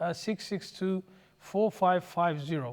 662 4550।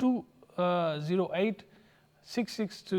208 662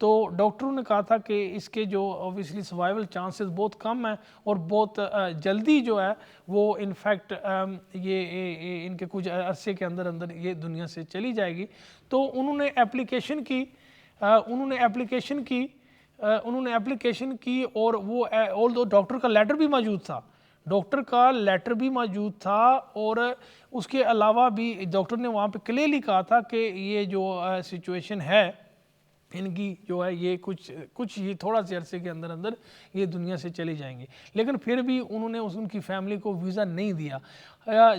تو ڈاکٹروں نے کہا تھا کہ اس کے جو اوبیسلی سروائیول چانسز بہت کم ہیں اور بہت جلدی جو ہے وہ انفیکٹ یہ ان کے کچھ عرصے کے اندر اندر یہ دنیا سے چلی جائے گی. تو انہوں نے اپلیکیشن کی اور وہ اور ڈاکٹر کا لیٹر بھی موجود تھا اور اس کے علاوہ بھی ڈاکٹر نے وہاں پہ کلیئرلی کہا تھا کہ یہ جو سچویشن ہے ان کی جو ہے یہ کچھ ہی تھوڑا سے عرصے کے اندر اندر یہ دنیا سے چلی جائیں گی. لیکن پھر بھی انہوں نے ان کی فیملی کو ویزا نہیں دیا.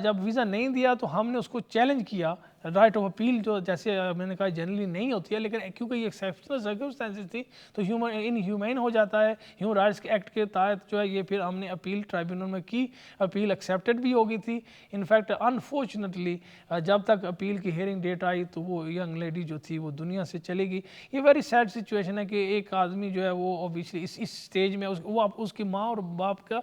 جب ویزا نہیں دیا تو ہم نے اس کو چیلنج کیا. رائٹ آف اپیل جو جیسے میں نے کہا جنرلی نہیں ہوتی ہے, لیکن کیونکہ یہ ایکسیپشنل سرکمسٹانسز تھی تو انہیومین ہو جاتا ہے. ہیومن رائٹس ایکٹ کے تحت جو ہے یہ پھر ہم نے اپیل ٹرائبیونل میں کی, اپیل ایکسیپٹڈ بھی ہو گئی تھی. انفیکٹ انفارچونیٹلی جب تک اپیل کی ہیئرنگ ڈیٹ آئی تو وہ ینگ لیڈی جو تھی وہ دنیا سے چلے گئی. یہ ویری سیڈ سچویشن ہے کہ ایک آدمی جو ہے وہ اوبیسلی اس اسٹیج میں وہ اس کی ماں اور باپ کا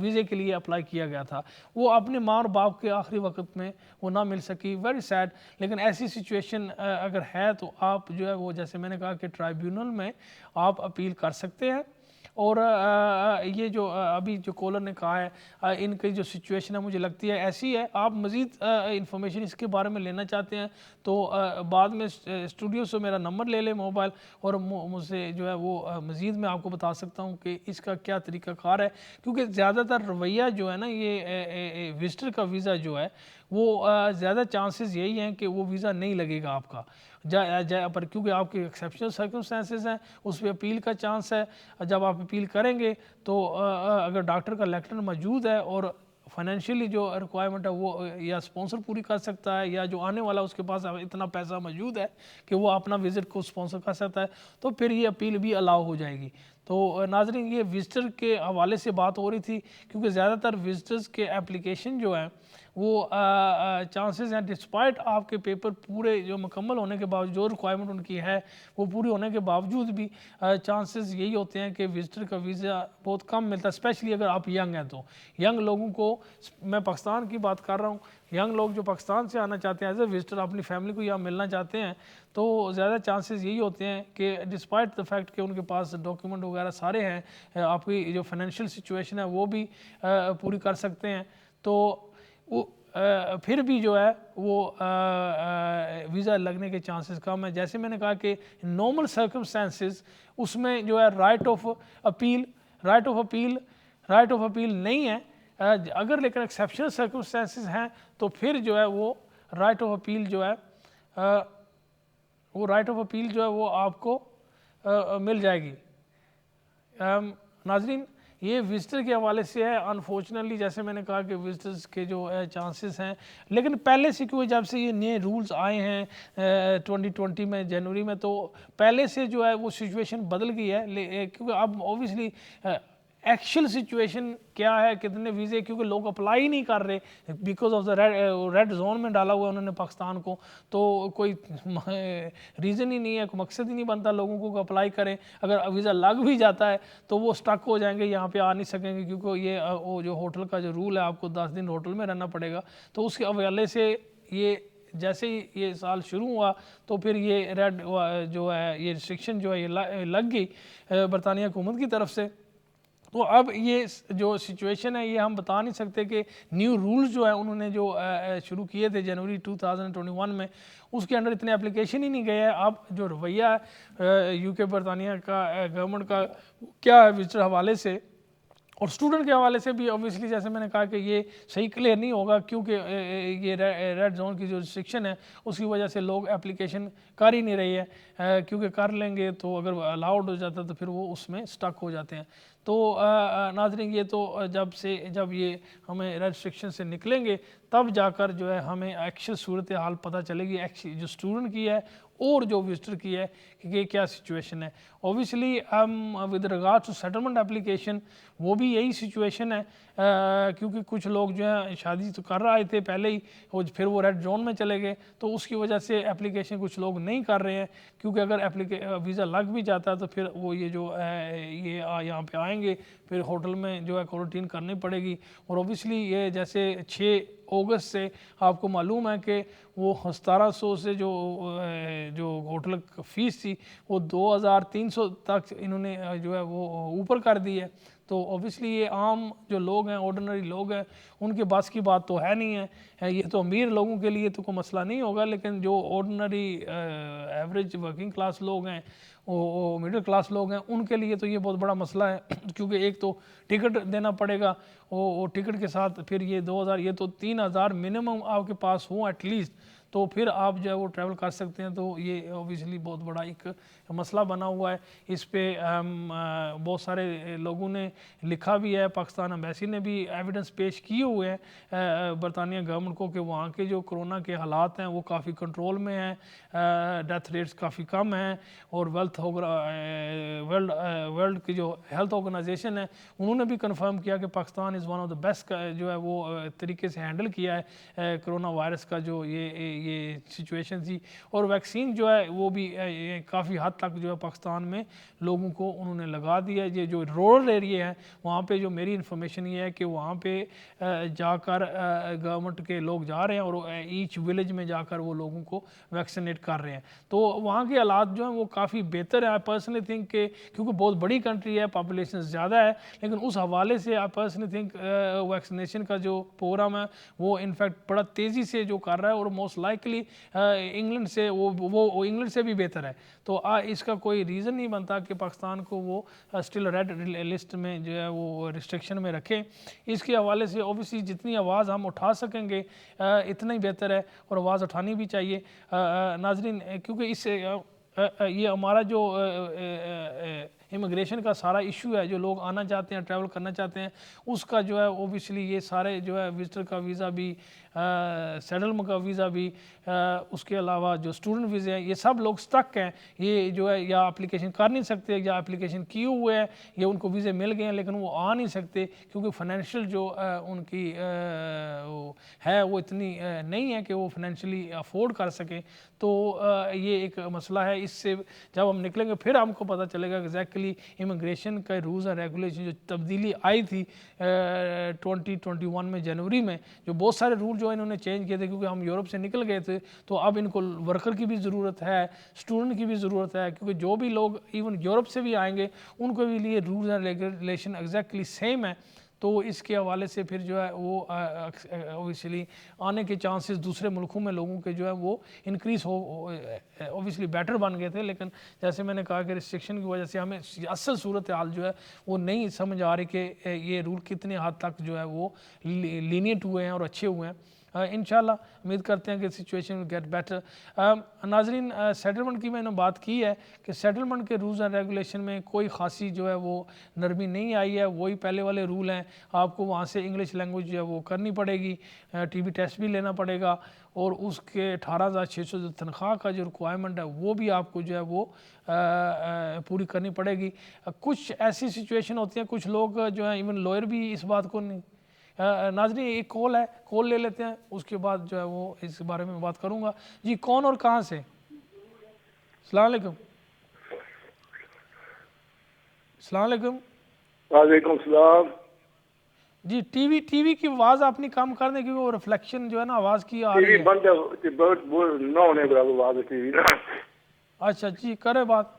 ویزے کے لیے اپلائی کیا گیا تھا, وہ اپنے ماں اور باپ کے آخری وقت میں وہ نہ مل سکی. Very sad. لیکن ایسی سچویشن اگر ہے تو آپ جو ہے وہ جیسے میں نے کہا کہ ٹرائبیونل میں آپ اپیل کر سکتے ہیں. اور یہ جو ابھی جو کالر نے کہا ہے ان کی جو سچویشن ہے مجھے لگتی ہے ایسی ہے. آپ مزید انفارمیشن اس کے بارے میں لینا چاہتے ہیں تو بعد میں اسٹوڈیو سے میرا نمبر لے لیں موبائل, اور مجھ سے جو ہے وہ مزید میں آپ کو بتا سکتا ہوں کہ اس کا کیا طریقہ کار ہے. کیونکہ زیادہ تر رویہ جو ہے نا یہ وزٹر کا ویزا جو ہے وہ زیادہ چانسز یہی ہیں کہ وہ ویزا نہیں لگے گا آپ کا پر, کیونکہ آپ کے ایکسیپشنل سرکمسٹانسز ہیں اس پہ اپیل کا چانس ہے. جب آپ اپیل کریں گے تو اگر ڈاکٹر کا لیٹر موجود ہے اور فائنینشیلی جو ریکوائرمنٹ ہے وہ یا اسپانسر پوری کر سکتا ہے یا جو آنے والا اس کے پاس اتنا پیسہ موجود ہے کہ وہ اپنا وزٹ کو اسپانسر کر سکتا ہے تو پھر یہ اپیل بھی الاؤ ہو جائے گی. تو ناظرین یہ وزٹر کے حوالے سے بات ہو رہی تھی کیونکہ زیادہ تر وزٹرز کے اپلیکیشن جو ہیں وہ چانسز ہیں ڈسپائٹ آپ کے پیپر پورے جو مکمل ہونے کے باوجود جو ریکوائرمنٹ ان کی ہے وہ پوری ہونے کے باوجود بھی چانسز یہی ہوتے ہیں کہ وزٹر کا ویزا بہت کم ملتا ہے, اسپیشلی اگر آپ ینگ ہیں. تو ینگ لوگوں کو, میں پاکستان کی بات کر رہا ہوں, ینگ لوگ جو پاکستان سے آنا چاہتے ہیں ایز اے وزٹر اپنی فیملی کو یہاں ملنا چاہتے ہیں تو زیادہ چانسز یہی ہوتے ہیں کہ ڈسپائٹ دا فیکٹ کہ ان کے پاس ڈاکیومنٹ وغیرہ سارے ہیں, آپ کی جو فائنینشیل سچویشن ہے وہ بھی پوری کر سکتے ہیں تو پھر بھی جو ہے وہ ویزا لگنے کے چانسز کم ہیں. جیسے میں نے کہا کہ نارمل سرکمسٹانسز اس میں جو ہے رائٹ آف اپیل نہیں ہے. اگر لیکن ایکسیپشنل سرکمسٹانسز ہیں تو پھر جو ہے وہ رائٹ آف اپیل جو ہے وہ آپ کو مل جائے گی. ناظرین یہ وزٹر کے حوالے سے ہے. انفارچونیٹلی جیسے میں نے کہا کہ وزٹرز کے جو چانسز ہیں, لیکن پہلے سے کیونکہ جب سے یہ نئے رولز آئے ہیں 2020 میں جنوری میں تو پہلے سے جو ہے وہ سچویشن بدل گئی ہے. کیونکہ اب اوبیسلی ایکچوئل سچویشن کیا ہے, کتنے ویزے, کیونکہ لوگ اپلائی نہیں کر رہے because of the red zone میں ڈالا ہوا انہوں نے پاکستان کو, تو کوئی ریزن ہی نہیں ہے, کوئی مقصد ہی نہیں بنتا لوگوں کو اپلائی کریں. اگر ویزا لگ بھی جاتا ہے تو وہ سٹک ہو جائیں گے, یہاں پہ آ نہیں سکیں گے کیونکہ یہ وہ جو ہوٹل کا جو رول ہے آپ کو 10 دن ہوٹل میں رہنا پڑے گا. تو اس کے حوالے سے یہ جیسے ہی یہ سال شروع ہوا تو پھر یہ ریڈ جو ہے یہ ریسٹرکشن جو ہے یہ لگ گئی برطانیہ حکومت کی طرف سے. تو اب یہ جو سچویشن ہے یہ ہم بتا نہیں سکتے کہ نیو رولز جو ہے انہوں نے جو شروع کیے تھے جنوری 2021 میں اس کے اندر اتنے اپلیکیشن ہی نہیں گئے ہیں. اب جو رویہ ہے یو کے برطانیہ کا گورنمنٹ کا کیا ہے وزٹر حوالے سے اور اسٹوڈنٹ کے حوالے سے بھی اوبیسلی جیسے میں نے کہا کہ یہ صحیح کلیئر نہیں ہوگا کیونکہ یہ ریڈ زون کی جو ریسٹرکشن ہے اس کی وجہ سے لوگ اپلیکیشن کر ہی نہیں رہی ہے, کیونکہ کر لیں گے تو اگر الاؤڈ ہو جاتا ہے تو پھر وہ اس میں سٹک ہو جاتے ہیں. تو ناظرین یہ تو جب یہ ہمیں ریسٹرکشن سے نکلیں گے تب جا کر جو ہے ہمیں ایکچوئل صورتحال پتہ چلے گی جو اسٹوڈنٹ کی ہے اور جو وزٹر کی ہے کہ یہ کیا سچویشن ہے. Obviously with regard to settlement application وہ بھی یہی سچویشن ہے کیونکہ کچھ لوگ جو ہیں شادی تو کر رہے تھے پہلے ہی اور پھر وہ ریڈ زون میں چلے گئے تو اس کی وجہ سے اپلیکیشن کچھ لوگ نہیں کر رہے ہیں, کیونکہ اگر ویزا لگ بھی جاتا ہے تو پھر وہ یہ جو یہ یہاں پہ آئیں آئیں گے پھر ہوٹل میں جو ہے کوارنٹین کرنی پڑے گی. اور اوبیسلی یہ جیسے 6 اگست سے آپ کو معلوم ہے کہ وہ 1700 سے جو ہوٹل فیس تھی وہ 2300 تک انہوں نے جو ہے وہ اوپر کر دی ہے. تو اوبیسلی یہ عام جو لوگ ہیں آرڈنری لوگ ہیں ان کے بس کی بات تو ہے نہیں ہے. یہ تو امیر لوگوں کے لیے تو کوئی مسئلہ نہیں ہوگا, لیکن جو آرڈنری ایوریج ورکنگ کلاس لوگ ہیں, وہ مڈل کلاس لوگ ہیں, ان کے لیے تو یہ بہت بڑا مسئلہ ہے. کیونکہ ایک تو ٹکٹ دینا پڑے گا, وہ ٹکٹ کے ساتھ پھر یہ 2000, یہ تو 3000 منیمم آپ کے پاس ہوں ایٹ لیسٹ, تو پھر آپ جو ہے وہ ٹریول کر سکتے ہیں. تو یہ اوبیسلی بہت بڑا ایک مسئلہ بنا ہوا ہے. اس پہ بہت سارے لوگوں نے لکھا بھی ہے, پاکستان ایمبیسی نے بھی ایویڈنس پیش کیے ہوئے ہیں برطانیہ گورنمنٹ کو کہ وہاں کے جو کرونا کے حالات ہیں وہ کافی کنٹرول میں ہیں, ڈیتھ ریٹس کافی کم ہیں, اور ورلڈ کی جو ہیلتھ آرگنائزیشن ہے انہوں نے بھی کنفرم کیا کہ Pakistan is one of the best جو ہے وہ طریقے سے ہینڈل کیا ہے کرونا وائرس کا جو یہ سچویشن تھی. اور ویکسین جو ہے وہ بھی کافی حد تک جو ہے پاکستان میں لوگوں کو انہوں نے لگا دیا ہے. یہ جو رورل ایریا ہے وہاں پہ جو میری انفارمیشن یہ ہے کہ وہاں پہ جا کر گورنمنٹ کے لوگ جا رہے ہیں اور ایچ ولیج میں جا کر وہ لوگوں کو ویکسینیٹ کر رہے ہیں. تو وہاں کے حالات جو ہیں وہ کافی بہتر ہیں. آئی پرسنلی تھنک کہ کیونکہ بہت بڑی کنٹری ہے, پاپولیشن زیادہ ہے, لیکن اس حوالے سے آئی پرسنلی تھنک ویکسینیشن کا جو پروگرام ہے وہ انفیکٹ بڑا تیزی سے جو کر رہا ہے, اور موسٹ لائکلی انگلینڈ سے وہ انگلینڈ سے بھی بہتر ہے. تو اس کا کوئی ریزن نہیں بنتا کہ پاکستان کو وہ اسٹل ریڈ لسٹ میں جو ہے وہ ریسٹرکشن میں رکھیں. اس کے حوالے سے اوبیسلی جتنی آواز ہم اٹھا سکیں گے اتنا ہی بہتر ہے, اور آواز اٹھانی بھی چاہیے. ناظرین, کیونکہ اس سے یہ ہمارا جو امیگریشن کا سارا ایشو ہے, جو لوگ آنا چاہتے ہیں ٹریول کرنا چاہتے ہیں, اس کا جو ہے اوبیسلی یہ سارے جو ہے وزٹر کا ویزا بھی, سیٹلمنٹ کا ویزا بھی, اس کے علاوہ جو اسٹوڈنٹ ویزے ہیں, یہ سب لوگ سٹک ہیں. یہ جو ہے یا اپلیکیشن کر نہیں سکتے, یا اپلیکیشن کیے ہوئے ہیں, یا ان کو ویزے مل گئے ہیں لیکن وہ آ نہیں سکتے کیونکہ فائنینشیل جو ان کی ہے وہ اتنی نہیں ہے کہ وہ فائنینشلی افورڈ کر سکیں. تو یہ ایک مسئلہ ہے. اس سے جب ہم نکلیں گے پھر ہم کو پتہ چلے گا ایگزیکٹلی امیگریشن کا رولز اینڈ ریگولیشن جو تبدیلی آئی تھی 2021 میں جنوری میں, جو بہت سارے رول جو انہوں نے چینج کیے تھے کیونکہ ہم یورپ سے نکل گئے تھے, تو اب ان کو ورکر کی بھی ضرورت ہے, اسٹوڈنٹ کی بھی ضرورت ہے, کیونکہ جو بھی لوگ ایون یورپ سے بھی آئیں گے ان کو بھی لیے rules and regulation exactly same ہے. تو اس کے حوالے سے پھر جو ہے وہ اوبیسلی آنے کے چانسز دوسرے ملکوں میں لوگوں کے جو ہے وہ انکریز ہو اوبیسلی بیٹر بن گئے تھے. لیکن جیسے میں نے کہا کہ ریسٹرکشن کی وجہ سے ہمیں اصل صورتحال جو ہے وہ نہیں سمجھ آ رہی کہ یہ رول کتنے حد تک جو ہے وہ لینیٹ ہوئے ہیں اور اچھے ہوئے ہیں. انشاءاللہ امید کرتے ہیں کہ سچویشن ول گیٹ بیٹر. ناظرین, سیٹلمنٹ کی میں نے بات کی ہے کہ سیٹلمنٹ کے رولز اینڈ ریگولیشن میں کوئی خاصی جو ہے وہ نرمی نہیں آئی ہے, وہی پہلے والے رول ہیں. آپ کو وہاں سے انگلش لینگویج جو ہے وہ کرنی پڑے گی, ٹی بی ٹیسٹ بھی لینا پڑے گا, اور اس کے 18,600 جو تنخواہ کا جو ریکوائرمنٹ ہے وہ بھی آپ کو جو ہے وہ پوری کرنی پڑے گی. کچھ ایسی سچویشن ہوتی ہیں, کچھ لوگ جو ہیں ایون لوئر بھی اس بات کو نہیں. ناظرین, ایک کال ہے, کال لے لیتے ہیں, اس کے بعد جو ہے وہ اس بارے میں بات کروں گا. جی کون اور کہاں سے؟ السلام علیکم. السلام علیکم. وعلیکم السلام. جی ٹی وی کی آواز اپنی کم کر دیں کیونکہ وہ ریفلیکشن جو ہے نا آواز کی آ رہی ہے. بند ہے, بہت نہ ہونے کا آواز ٹی وی. اچھا جی کرے بات.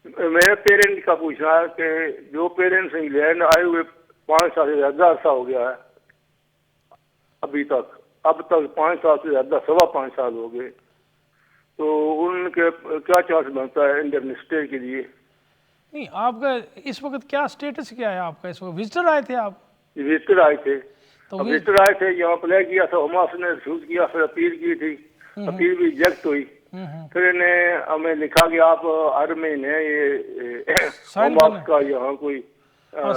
میرے پیرنٹ کا پوچھنا ہے کہ جو پیرنٹس انگلینڈ آئے ہوئے 5 سال سے زیادہ عرصہ ہو گیا ہے ابھی تک, اب تک 5 سال سے زیادہ, 5.25 سال ہو گئے, تو ان کے کیا چانس بنتا ہے انڈین اسٹے کے لیے؟ نہیں, آپ کا اس وقت کیا اسٹیٹس کیا ہے آپ کا اس وقت؟ وزٹر آئے تھے آپ؟ وزٹر آئے تھے. وزٹر آئے تھے, یہاں اپلائی کیا تھا, حماس نے ریفیوز کیا, پھر اپیل کی تھی, اپیل بھی ریجیکٹ ہوئی. پھر انہیں ہمیں لکھا کہ آپ ہر مہینے یہ حماس کا یہاں کوئی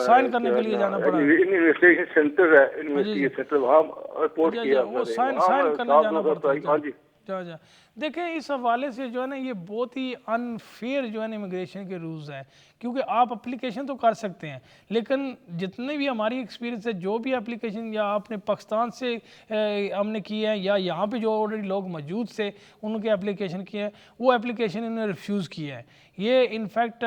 سائن کرنے کے لیے جانا پڑا, انویسٹیگیشن سینٹر ہے, انویسٹیگیشن سینٹر, وہاں رپورٹ کیا. وہ سائن کرنے جانا پڑتا ہے. ہاں جی, جا دیکھیں اس حوالے سے جو ہے نا یہ بہت ہی انفیئر جو ہے نا امیگریشن کے رولز ہیں، کیونکہ آپ اپلیکیشن تو کر سکتے ہیں لیکن جتنے بھی ہماری ایکسپیرینس ہے جو بھی اپلیکیشن یا آپ نے پاکستان سے ہم نے کی ہے یا یہاں پہ جو آلریڈی لوگ موجود سے ان کے اپلیکیشن کیے ہیں وہ اپلیکیشن انہوں نے ریفیوز کیا ہے. یہ انفیکٹ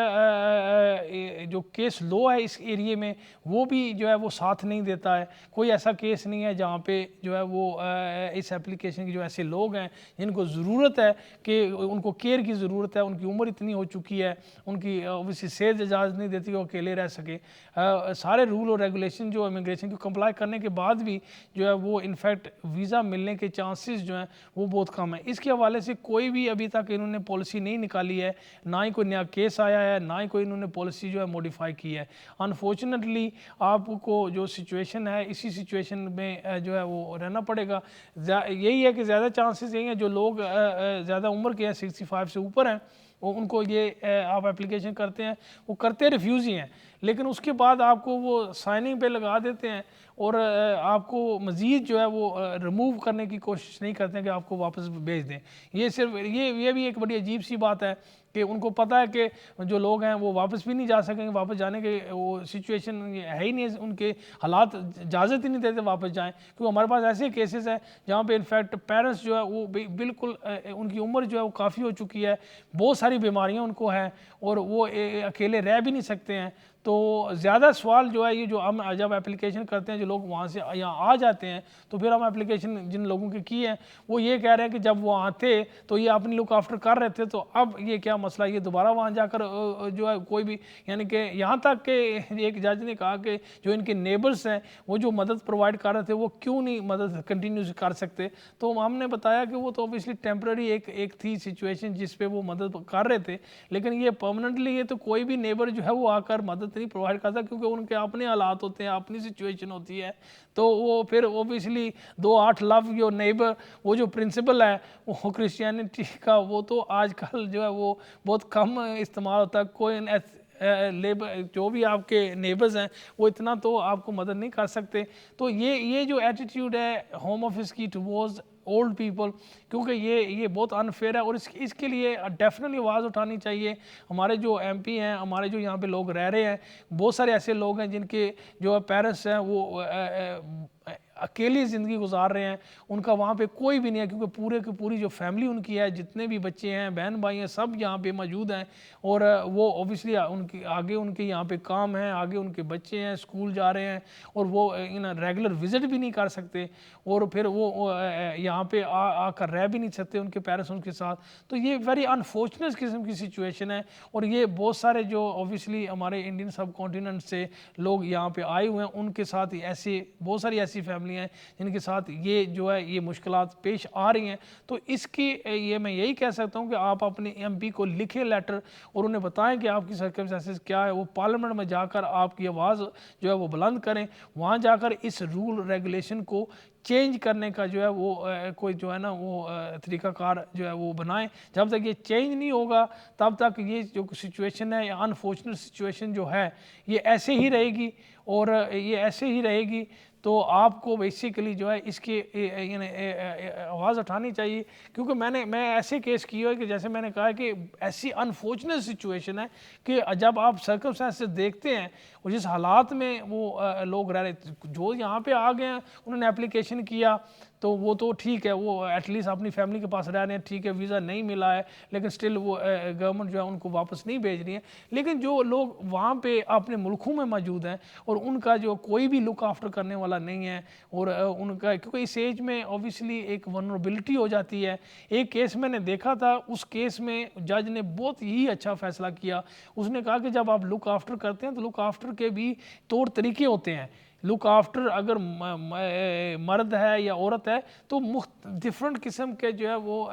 جو کیس لو ہے اس ایریے میں وہ بھی جو ہے وہ ساتھ نہیں دیتا ہے. کوئی ایسا کیس نہیں ہے جہاں پہ جو ہے وہ اس اپلیکیشن کے جو ایسے لوگ ہیں جن کو ضرورت ہے کہ ان کو کیئر کی ضرورت ہے، ان کی عمر اتنی ہو چکی ہے، ان کی اوبویسلی صحت اجازت نہیں دیتی کہ وہ اکیلے رہ سکے. سارے رول اور ریگولیشن جو امیگریشن کو کمپلائی کرنے کے بعد بھی جو ہے وہ انفیکٹ ویزا ملنے کے چانسز جو ہیں وہ بہت کم ہیں. اس کے حوالے سے کوئی بھی ابھی تک انہوں نے پالیسی نہیں نکالی ہے، نہ ہی کوئی نیا کیس آیا ہے، نہ ہی کوئی انہوں نے پالیسی جو ہے موڈیفائی کی ہے. انفارچونیٹلی آپ کو جو سچویشن ہے اسی سچویشن میں جو ہے وہ رہنا پڑے گا. یہی ہے کہ زیادہ چانسز یہی ہیں جو لوگ زیادہ عمر کے ہیں 65 سے اوپر ہیں وہ ان کو یہ آپ اپلیکیشن کرتے ہیں وہ کرتے ریفیوز ہی ہیں، لیکن اس کے بعد آپ کو وہ سائننگ پہ لگا دیتے ہیں اور آپ کو مزید جو ہے وہ ریموو کرنے کی کوشش نہیں کرتے ہیں کہ آپ کو واپس بھیج دیں. یہ صرف یہ بھی ایک بڑی عجیب سی بات ہے کہ ان کو پتہ ہے کہ جو لوگ ہیں وہ واپس بھی نہیں جا سکیں گے، واپس جانے کے وہ سچویشن ہے ہی نہیں، ان کے حالات اجازت ہی نہیں دیتے واپس جائیں. کیونکہ ہمارے پاس ایسے کیسز ہیں جہاں پہ انفیکٹ پیرنٹس جو ہے وہ بالکل ان کی عمر جو ہے وہ کافی ہو چکی ہے، بہت ساری بیماریاں ان کو ہیں اور وہ اکیلے رہ بھی نہیں سکتے ہیں. تو زیادہ سوال جو ہے یہ جو ہم جب اپلیکیشن کرتے ہیں جو لوگ وہاں سے یہاں آ جاتے ہیں تو پھر ہم اپلیکیشن جن لوگوں کی ہیں وہ یہ کہہ رہے ہیں کہ جب وہ آتے تو یہ اپنی لک آفٹر کر رہے تھے تو اب یہ کیا مسئلہ، یہ دوبارہ وہاں جا کر جو ہے کوئی بھی یعنی کہ یہاں تک کہ ایک جج نے کہا کہ جو ان کے نیبرز ہیں وہ جو مدد پرووائڈ کر رہے تھے وہ کیوں نہیں مدد کنٹینیو کر سکتے. تو ہم نے بتایا کہ وہ تو اوبیسلی ٹیمپرری ایک تھی سچویشن جس پہ وہ مدد کر رہے تھے، لیکن یہ پرماننٹلی یہ تو کوئی بھی نیبر جو ہے وہ آ کر مدد نہیں پرووائڈ کرتا کیونکہ ان کے اپنے حالات ہوتے ہیں، اپنی سچویشن ہوتی ہے. تو وہ پھر اوبیسلی 2-8 لو یور نیبر وہ جو پرنسپل ہے وہ کرسچینٹی کا وہ تو آج کل جو ہے وہ بہت کم استعمال ہوتا ہے. کوئی جو بھی آپ کے نیبرز ہیں وہ اتنا تو آپ کو مدد نہیں کر سکتے. تو یہ جو ایٹیٹیوڈ ہے ہوم آفس کی ٹوورڈز اولڈ پیپل، کیونکہ یہ بہت انفیئر ہے اور اس کے لیے ڈیفینیٹلی آواز اٹھانی چاہیے. ہمارے جو ایم پی ہیں، ہمارے جو یہاں پہ لوگ رہ رہے ہیں، بہت سارے ایسے لوگ ہیں جن کے جو پیرنٹس ہیں وہ اکیلی زندگی گزار رہے ہیں، ان کا وہاں پہ کوئی بھی نہیں ہے کیونکہ پورے کی پوری جو فیملی ان کی ہے، جتنے بھی بچے ہیں، بہن بھائی ہیں، سب یہاں پہ موجود ہیں اور وہ اوبیسلی ان کے یہاں پہ کام ہیں، آگے ان کے بچے ہیں، اسکول جا رہے ہیں اور وہ ریگولر وزٹ بھی نہیں کر سکتے اور پھر وہ یہاں پہ آ کر رہ بھی نہیں سکتے ان کے پیرنٹس ان کے ساتھ. تو یہ ویری انفارچونیٹ قسم کی سچویشن ہے اور یہ بہت سارے جو اوبیسلی ہمارے انڈین سب کانٹیننٹ سے لوگ یہاں پہ آئے ہوئے ہیں ان کے ساتھ ایسے بہت ساری ایسی فیملی ہیں جن کے ساتھ یہ جو ہے یہ مشکلات پیش آ رہی ہیں. تو اس کی یہ میں یہی کہہ سکتا ہوں کہ آپ اپنے ایم پی کو لکھیں لیٹر اور انہیں بتائیں کہ آپ کی سرکمسٹنسز کیا ہے، وہ پارلیمنٹ میں جا کر آپ کی آواز جو ہے وہ بلند کریں، وہاں جا کر اس رول ریگولیشن کو چینج کرنے کا جو ہے وہ کوئی جو ہے نا وہ طریقہ کار جو ہے وہ بنائیں. جب تک یہ چینج نہیں ہوگا تب تک یہ جو سچویشن ہے یا انفارچونیٹ سچویشن جو ہے یہ ایسے ہی رہے گی اور یہ ایسے ہی رہے گی. تو آپ کو بیسیکلی جو ہے اس کی آواز اٹھانی چاہیے کیونکہ میں ایسے کیس کیا ہے کہ جیسے میں نے کہا کہ ایسی انفارچونیٹ سچویشن ہے کہ جب آپ سرکمسٹانسز دیکھتے ہیں اور جس حالات میں وہ لوگ رہ رہے جو یہاں پہ آ گئے ہیں انہوں نے اپلیکیشن کیا تو وہ تو ٹھیک ہے، وہ ایٹ لیسٹ اپنی فیملی کے پاس رہ رہے ہیں، ٹھیک ہے ویزا نہیں ملا ہے لیکن سٹل وہ گورنمنٹ جو ہے ان کو واپس نہیں بھیج رہی ہے. لیکن جو لوگ وہاں پہ اپنے ملکوں میں موجود ہیں اور ان کا جو کوئی بھی لک آفٹر کرنے والا نہیں ہے اور ان کا کیونکہ اس ایج میں اوبیسلی ایک ونربلٹی ہو جاتی ہے. ایک کیس میں نے دیکھا تھا، اس کیس میں جج نے بہت ہی اچھا فیصلہ کیا. اس نے کہا کہ جب آپ لک آفٹر کرتے ہیں تو لک آفٹر کے بھی طور طریقے ہوتے ہیں. لک آفٹر اگر مرد ہے یا عورت ہے تو ڈفرنٹ قسم کے جو ہے وہ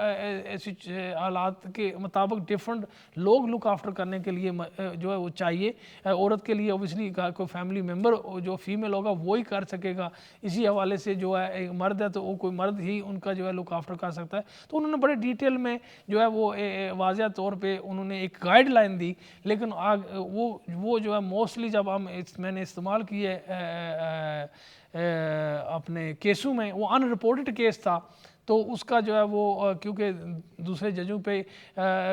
حالات کے مطابق ڈفرنٹ لوگ لک آفٹر کرنے کے لیے جو ہے وہ چاہیے. عورت کے لیے اوبیسلی کوئی فیملی ممبر جو فیمیل ہوگا وہی کر سکے گا. اسی حوالے سے جو ہے مرد ہے تو وہ کوئی مرد ہی ان کا جو ہے لک آفٹر کر سکتا ہے. تو انہوں نے بڑے ڈیٹیل میں جو ہے وہ واضح طور پہ انہوں نے ایک گائیڈ لائن دی، لیکن وہ جو ہے موسٹلی جب میں نے استعمال کیے اپنے کیسوں میں وہ ان رپورٹڈ کیس تھا تو اس کا جو ہے وہ کیونکہ دوسرے ججوں پہ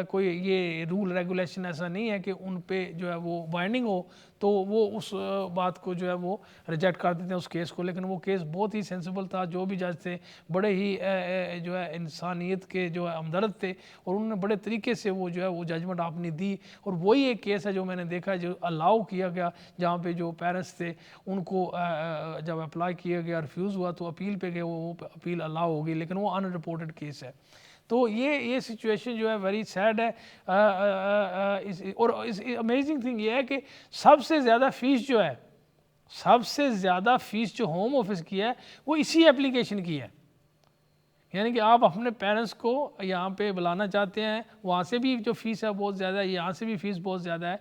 کوئی یہ رول ریگولیشن ایسا نہیں ہے کہ ان پہ جو ہے وہ بائنڈنگ ہو، تو وہ اس بات کو جو ہے وہ ریجیکٹ کر دیتے ہیں اس کیس کو. لیکن وہ کیس بہت ہی سینسیبل تھا. جو بھی جج تھے بڑے ہی جو ہے انسانیت کے جو ہے ہمدرد تھے، اور انہوں نے بڑے طریقے سے وہ جو ہے وہ ججمنٹ آپ نے دی. اور وہی ایک کیس ہے جو میں نے دیکھا ہے جو الاؤ کیا گیا، جہاں پہ جو پیرنٹس تھے ان کو جب اپلائی کیا گیا ریفیوز ہوا تو اپیل پہ گئے، وہ اپیل الاؤ ہو گئی، لیکن وہ ان رپورٹڈ کیس ہے. تو یہ سچویشن جو ہے ویری سیڈ ہے. اور امیزنگ تھنگ یہ ہے کہ سب سے زیادہ فیس جو ہے، سب سے زیادہ فیس جو ہوم آفس کی ہے وہ اسی ایپلیکیشن کی ہے. یعنی کہ آپ اپنے پیرنٹس کو یہاں پہ بلانا چاہتے ہیں، وہاں سے بھی جو فیس ہے بہت زیادہ ہے، یہاں سے بھی فیس بہت زیادہ ہے.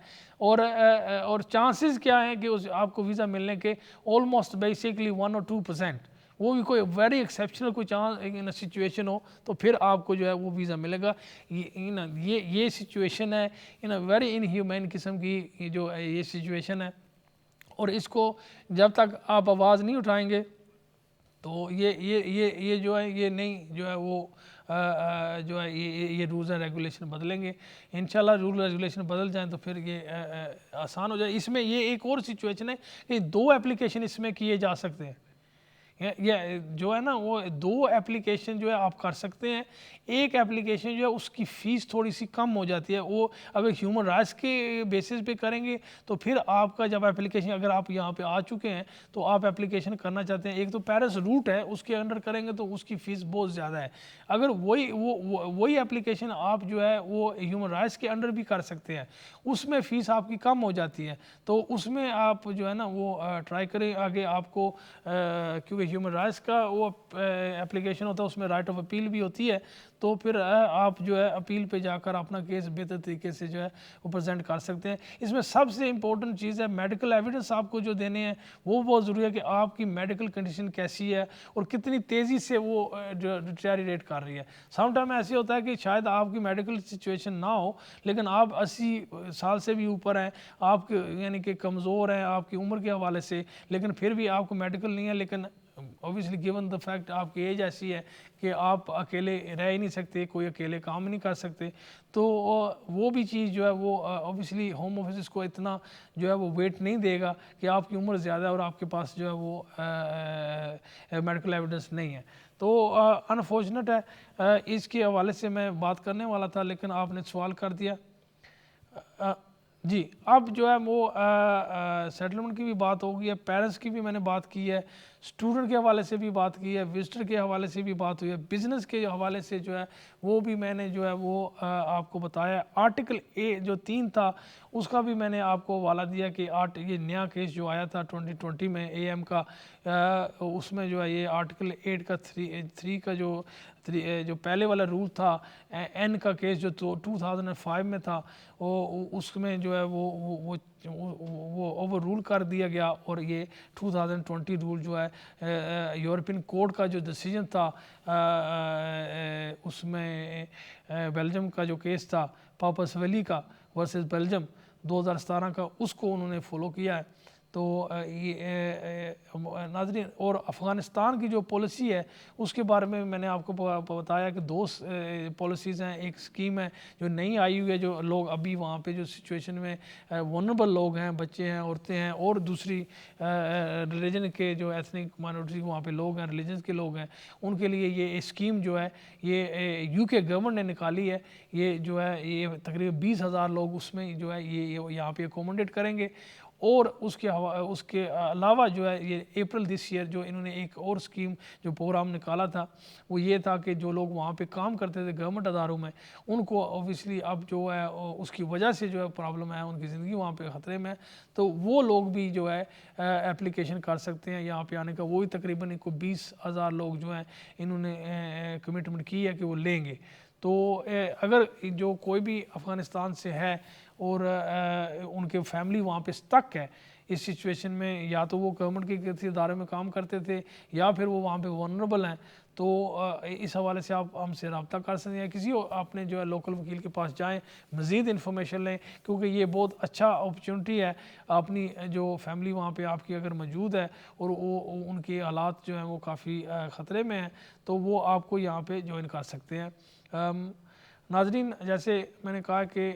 اور چانسز کیا ہیں کہ آپ کو ویزا ملنے کے آلموسٹ بیسکلی 1 اور 2%. وہ بھی کوئی ویری ایکسیپشنل کوئی چانس سچویشن ہو تو پھر آپ کو جو ہے وہ ویزا ملے گا. یہ سچویشن ہے ویری ان ہیومین قسم کی جو یہ سچویشن ہے. اور اس کو جب تک آپ آواز نہیں اٹھائیں گے تو یہ جو ہے یہ نہیں جو ہے وہ جو ہے یہ رولز اینڈ ریگولیشن بدلیں گے. انشاءاللہ رول ریگولیشن بدل جائیں تو پھر یہ آسان ہو جائے. اس میں یہ ایک اور سچویشن ہے کہ 2 ایپلیکیشن اس میں کیے جا سکتے ہیں. یہ جو ہے نا وہ 2 ایپلیکیشن جو ہے آپ کر سکتے ہیں. ایک ایپلیکیشن جو ہے اس کی فیس تھوڑی سی کم ہو جاتی ہے. وہ اگر ہیومن رائٹس کے بیسس پہ کریں گے تو پھر آپ کا جب ایپلیکیشن اگر آپ یہاں پہ آ چکے ہیں تو آپ ایپلیکیشن کرنا چاہتے ہیں، ایک تو پیرس روٹ ہے اس کے انڈر کریں گے تو اس کی فیس بہت زیادہ ہے. اگر وہی ایپلیکیشن آپ جو ہے وہ ہیومن رائٹس کے انڈر بھی کر سکتے ہیں، اس میں فیس آپ کی کم ہو جاتی ہے. تو اس میں آپ جو ہے نا وہ ٹرائی کریں آگے. آپ کو کیونکہ ہیومن رائٹس کا وہ ایپلیکیشن ہوتا ہے اس میں رائٹ آف اپیل بھی ہوتی ہے، تو پھر آپ جو ہے اپیل پہ جا کر اپنا کیس بہتر طریقے سے جو ہے وہ پریزنٹ کر سکتے ہیں. اس میں سب سے امپورٹنٹ چیز ہے میڈیکل ایویڈنس آپ کو جو دینے ہیں وہ بہت ضروری ہے کہ آپ کی میڈیکل کنڈیشن کیسی ہے اور کتنی تیزی سے وہ ڈیٹیریٹ کر رہی ہے. سم ٹائم ایسے ہوتا ہے کہ شاید آپ کی میڈیکل سچویشن نہ ہو لیکن آپ 80 سال سے بھی اوپر ہیں، آپ یعنی کہ کمزور ہیں آپ کی عمر کے حوالے سے، لیکن پھر بھی آپ کو میڈیکل نہیں ہے. لیکن obviously given the fact آپ کی ایج ایسی ہے کہ آپ اکیلے رہ ہی نہیں سکتے، کوئی اکیلے کام نہیں کر سکتے، تو وہ بھی چیز جو ہے وہ obviously ہوم آفس کو اتنا جو ہے وہ ویٹ نہیں دے گا کہ آپ کی عمر زیادہ ہے اور آپ کے پاس جو ہے وہ میڈیکل ایویڈنس نہیں ہے. تو انفارچونیٹ ہے. اس کے حوالے سے میں بات کرنے والا تھا لیکن آپ نے سوال کر دیا. جی اب جو ہے وہ سیٹلمنٹ کی بھی بات ہو گئی ہے، پیرنٹس کی بھی میں نے بات کی ہے، اسٹوڈنٹ کے حوالے سے بھی بات کی ہے، وزٹر کے حوالے سے بھی بات ہوئی ہے، بزنس کے حوالے سے جو ہے وہ بھی میں نے جو ہے وہ آپ کو بتایا. آرٹیکل اے جو 3 تھا اس کا بھی میں نے آپ کو حوالہ دیا کہ یہ نیا کیس جو آیا تھا 2020 میں اے ایم کا، اس میں جو ہے یہ آرٹیکل 8 کا 3 کا جو پہلے والا رول تھا، این کا کیس جو 2005 میں تھا، اس میں جو ہے وہ اوور رول کر دیا گیا. اور یہ 2020 رول جو ہے یورپین کورٹ کا جو ڈیسیجن تھا اس میں بیلجیم کا جو کیس تھا پاپس ویلی کا ورسز بیلجیم 2017 کا، اس کو انہوں نے فالو کیا ہے. تو یہ ناظرین، اور افغانستان کی جو پالیسی ہے اس کے بارے میں نے آپ کو بتایا کہ 2 پالیسیز ہیں. ایک اسکیم ہے جو نئی آئی ہوئی ہے، جو لوگ ابھی وہاں پہ جو سچویشن میں ونربل لوگ ہیں، بچے ہیں، عورتیں ہیں، اور دوسری ریلیجن کے جو ایتھنک مائنورٹی وہاں پہ لوگ ہیں، ریلیجنس کے لوگ ہیں، ان کے لیے یہ اسکیم جو ہے یہ یو کے گورنمنٹ نے نکالی ہے. یہ جو ہے یہ تقریباً 20,000 لوگ اس میں جو ہے یہ یہاں پہ اکوموڈیٹ کریں گے. اور اس کے علاوہ جو ہے یہ اپریل دس ایئر جو انہوں نے ایک اور اسکیم جو پروگرام نکالا تھا وہ یہ تھا کہ جو لوگ وہاں پہ کام کرتے تھے گورنمنٹ اداروں میں، ان کو اوبیسلی اب جو ہے اس کی وجہ سے جو ہے پرابلم ہے، ان کی زندگی وہاں پہ خطرے میں، تو وہ لوگ بھی جو ہے اپلیکیشن کر سکتے ہیں یہاں پہ آنے کا. وہی تقریباً 20,000 لوگ جو ہیں انہوں نے کمٹمنٹ کی ہے کہ وہ لیں گے. تو اگر جو کوئی بھی افغانستان سے ہے اور ان کے فیملی وہاں پہ سٹک ہے اس سچویشن میں، یا تو وہ گورنمنٹ کے کسی ادارے میں کام کرتے تھے یا پھر وہ وہاں پہ ونربل ہیں، تو اس حوالے سے آپ ہم سے رابطہ کر سکتے ہیں، کسی اپنے جو ہے لوکل وکیل کے پاس جائیں، مزید انفارمیشن لیں، کیونکہ یہ بہت اچھا اپرچونٹی ہے. اپنی جو فیملی وہاں پہ آپ کی اگر موجود ہے اور وہ ان کے حالات جو ہیں وہ کافی خطرے میں ہیں تو وہ آپ کو یہاں پہ جوائن کر سکتے ہیں. ناظرین، جیسے میں نے کہا کہ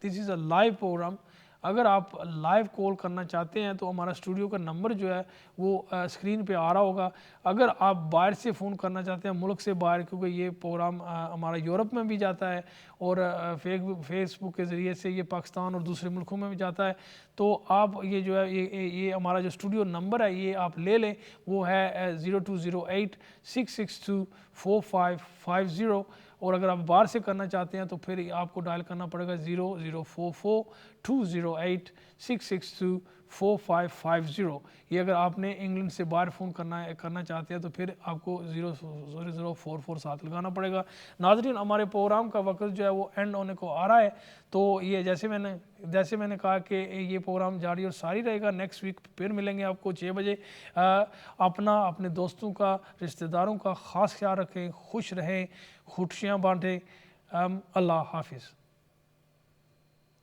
دس از اے لائیو پروگرام. اگر آپ لائیو کال کرنا چاہتے ہیں تو ہمارا اسٹوڈیو کا نمبر جو ہے وہ اسکرین پہ آ رہا ہوگا. اگر آپ باہر سے فون کرنا چاہتے ہیں، ملک سے باہر، کیونکہ یہ پروگرام ہمارا یورپ میں بھی جاتا ہے اور فیس بک کے ذریعے سے یہ پاکستان اور دوسرے ملکوں میں بھی جاتا ہے، تو آپ یہ جو ہے یہ ہمارا جو اسٹوڈیو نمبر ہے یہ آپ لے لیں. وہ ہے 0208-662-4550. اور اگر آپ باہر سے کرنا چاہتے ہیں تو پھر آپ کو ڈائل کرنا پڑے گا 0044-208-662-4550. یہ اگر آپ نے انگلینڈ سے باہر فون کرنا چاہتے ہیں تو پھر آپ کو 0044 ساتھ لگانا پڑے گا. ناظرین، ہمارے پروگرام کا وقت جو ہے وہ اینڈ ہونے کو آ رہا ہے، تو یہ جیسے میں نے کہا کہ یہ پروگرام جاری اور ساری رہے گا. نیکسٹ ویک پھر ملیں گے آپ کو 6 بجے. اپنے دوستوں کا، رشتہ داروں کا خاص خیال رکھیں، خوش رہیں، خوشیاں بانٹیں. اللہ حافظ.